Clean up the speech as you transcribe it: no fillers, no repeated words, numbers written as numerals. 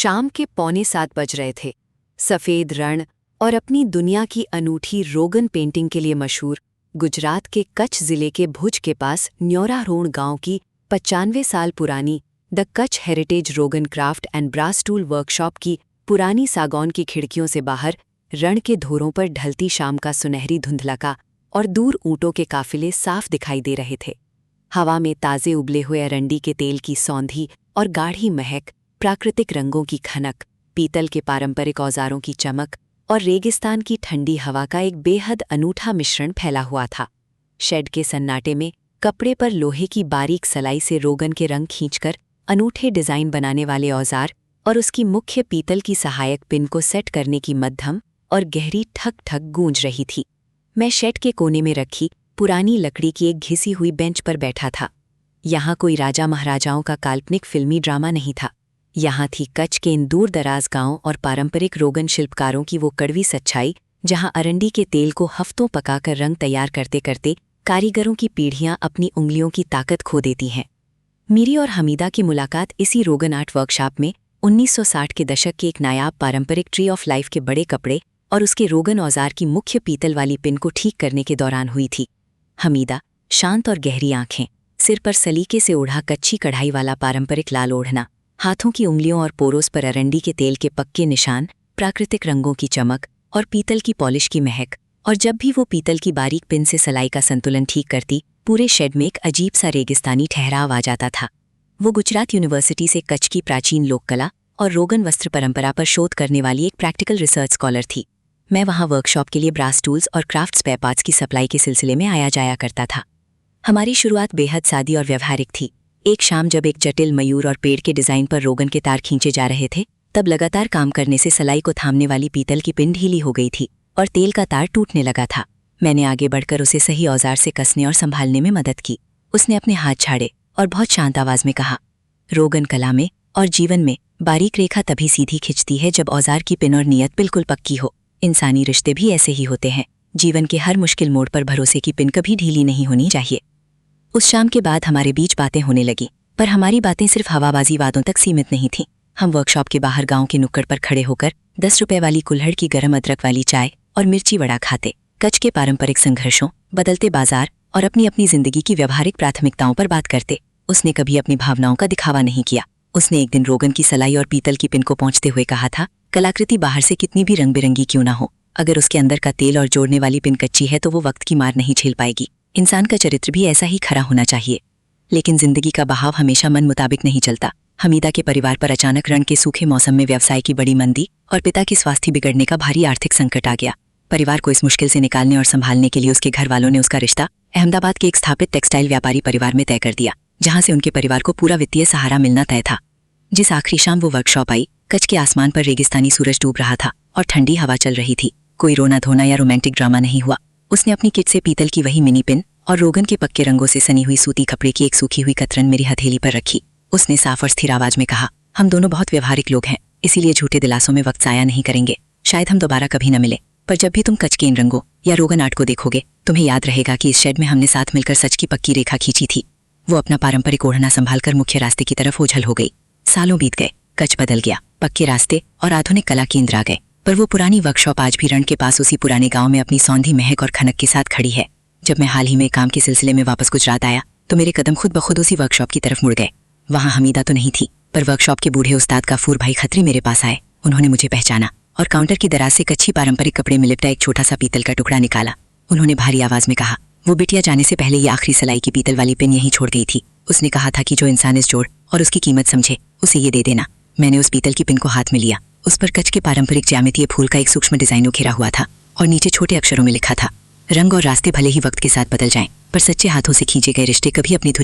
शाम के 6:45 बज रहे थे। सफ़ेद रण और अपनी दुनिया की अनूठी रोगन पेंटिंग के लिए मशहूर गुजरात के कच्छ ज़िले के भुज के पास न्योरारोण गांव की 95 साल पुरानी the Kutch heritage Rogan craft and brass tool workshop की पुरानी सागौन की खिड़कियों से बाहर रण के धोरों पर ढलती शाम का सुनहरी धुंधलका और दूर ऊँटों के काफिले साफ दिखाई दे रहे थे। हवा में ताज़े उबले हुए अरंडी के तेल की सौंधी और गाढ़ी महक, प्राकृतिक रंगों की खनक, पीतल के पारंपरिक औजारों की चमक और रेगिस्तान की ठंडी हवा का एक बेहद अनूठा मिश्रण फैला हुआ था। शेड के सन्नाटे में कपड़े पर लोहे की बारीक सलाई से रोगन के रंग खींचकर अनूठे डिज़ाइन बनाने वाले औजार और उसकी मुख्य पीतल की सहायक पिन को सेट करने की मध्यम और गहरी ठक ठक गूंज रही थी। मैं शेड के कोने में रखी पुरानी लकड़ी की एक घिसी हुई बेंच पर बैठा था। यहाँ कोई राजा महाराजाओं का काल्पनिक फिल्मी ड्रामा नहीं था। यहाँ थी कच्छ के इन दूर दराज गांवों और पारंपरिक रोगन शिल्पकारों की वो कड़वी सच्चाई, जहाँ अरंडी के तेल को हफ्तों पकाकर रंग तैयार करते करते कारीगरों की पीढ़ियाँ अपनी उंगलियों की ताकत खो देती हैं। मेरी और हमीदा की मुलाकात इसी रोगन आर्ट वर्कशॉप में 1960 के दशक के एक नायाब पारंपरिक ट्री ऑफ लाइफ के बड़े कपड़े और उसके रोगन औजार की मुख्य पीतल वाली पिन को ठीक करने के दौरान हुई थी। हमीदा, शांत और गहरी आंखें, सिर पर सलीके से ओढ़ा कच्ची कढ़ाई वाला पारंपरिक लाल ओढ़ना, हाथों की उंगलियों और पोरोस पर अरंडी के तेल के पक्के निशान, प्राकृतिक रंगों की चमक और पीतल की पॉलिश की महक। और जब भी वो पीतल की बारीक पिन से सलाई का संतुलन ठीक करती, पूरे शेड में एक अजीब सा रेगिस्तानी ठहराव आ जाता था। वो गुजरात यूनिवर्सिटी से कच्छ की प्राचीन लोककला और रोगन वस्त्र परंपरा पर शोध करने वाली एक प्रैक्टिकल रिसर्च स्कॉलर थी। मैं वहाँ वर्कशॉप के लिए ब्रास टूल्स और क्राफ्ट स्पेयर पार्ट्स की सप्लाई के सिलसिले में आया जाया करता था। हमारी शुरुआत बेहद सादी और व्यवहारिक थी। एक शाम जब एक जटिल मयूर और पेड़ के डिज़ाइन पर रोगन के तार खींचे जा रहे थे, तब लगातार काम करने से सलाई को थामने वाली पीतल की पिन ढीली हो गई थी और तेल का तार टूटने लगा था। मैंने आगे बढ़कर उसे सही औजार से कसने और संभालने में मदद की। उसने अपने हाथ छाड़े और बहुत शांत आवाज में कहा, रोगन कला में और जीवन में बारीक रेखा तभी सीधी खिंचती है जब औजार की पिन और नीयत बिल्कुल पक्की हो। इंसानी रिश्ते भी ऐसे ही होते हैं। जीवन के हर मुश्किल मोड़ पर भरोसे की पिन कभी ढीली नहीं होनी चाहिए। उस शाम के बाद हमारे बीच बातें होने लगी, पर हमारी बातें सिर्फ हवाबाजी वादों तक सीमित नहीं थीं। हम वर्कशॉप के बाहर गांव के नुक्कड़ पर खड़े होकर 10 रुपए वाली कुल्हड़ की गरम अदरक वाली चाय और मिर्ची वड़ा खाते, कच्छ के पारंपरिक संघर्षों, बदलते बाजार और अपनी अपनी जिंदगी की व्यवहारिक प्राथमिकताओं पर बात करते। उसने कभी अपनी भावनाओं का दिखावा नहीं किया। उसने एक दिन रोगन की सलाई और पीतल की पिन को पहुंचते हुए कहा था, कलाकृति बाहर से कितनी भी रंग बिरंगी क्यों ना हो, अगर उसके अंदर का तेल और जोड़ने वाली पिन कच्ची है तो वो वक्त की मार नहीं झेल पाएगी। इंसान का चरित्र भी ऐसा ही खरा होना चाहिए। लेकिन जिंदगी का बहाव हमेशा मन मुताबिक नहीं चलता। हमीदा के परिवार पर अचानक रण के सूखे मौसम में व्यवसाय की बड़ी मंदी और पिता की स्वास्थ्य बिगड़ने का भारी आर्थिक संकट आ गया। परिवार को इस मुश्किल से निकालने और संभालने के लिए उसके घर वालों ने उसका रिश्ता अहमदाबाद के एक स्थापित टेक्सटाइल व्यापारी परिवार में तय कर दिया, जहां से उनके परिवार को पूरा वित्तीय सहारा मिलना तय था। जिस आखिरी शाम वो वर्कशॉप आई, कच्छ के आसमान पर रेगिस्तानी सूरज डूब रहा था और ठंडी हवा चल रही थी। कोई रोना धोना या रोमांटिक ड्रामा नहीं हुआ। उसने अपनी किट से पीतल की वही मिनी पिन और रोगन के पक्के रंगों से सनी हुई सूती कपड़े की एक सूखी हुई कतरन मेरी हथेली पर रखी। उसने साफ और स्थिर आवाज में कहा, हम दोनों बहुत व्यवहारिक लोग हैं, इसीलिए झूठे दिलासों में वक्त जाया नहीं करेंगे। शायद हम दोबारा कभी न मिले, पर जब भी तुम कच्छ के इन रंगों या रोगन आर्ट को देखोगे, तुम्हें याद रहेगा कि इस शेड में हमने साथ मिलकर सच की पक्की रेखा खींची थी। वो अपना पारंपरिक ओढ़ना संभालकर मुख्य रास्ते की तरफ ओझल हो गई। सालों बीत गए, कच्छ बदल गया, पक्के रास्ते और आधुनिक कला केंद्र आ गए, पर वो पुरानी वर्कशॉप आज भी रण के पास उसी पुराने गांव में अपनी सौंधी महक और खनक के साथ खड़ी है। जब मैं हाल ही में काम के सिलसिले में वापस गुजरात आया, तो मेरे कदम खुद ब खुद उसी वर्कशॉप की तरफ मुड़ गए। वहाँ हमीदा तो नहीं थी, पर वर्कशॉप के बूढ़े उस्ताद गफूर भाई खत्री मेरे पास आए। उन्होंने मुझे पहचाना और काउंटर की दराज से कच्ची पारंपरिक कपड़े में लिपटा एक छोटा सा पीतल का टुकड़ा निकाला। उन्होंने भारी आवाज में कहा, वो बिटिया जाने से पहले ये आखिरी सलाई की पीतल वाली पिन यहीं छोड़ गई थी। उसने कहा था कि जो इंसान इस जोड़ और उसकी कीमत समझे, उसे ये दे देना। मैंने उस पीतल की पिन को हाथ में लिया। उस पर कच्छ के पारंपरिक ज्यामितीय फूल का एक सूक्ष्म डिजाइन उखेरा हुआ था और नीचे छोटे अक्षरों में लिखा था, रंग और रास्ते भले ही वक्त के साथ बदल जाएं, पर सच्चे हाथों से खींचे गए रिश्ते कभी अपनी धुरी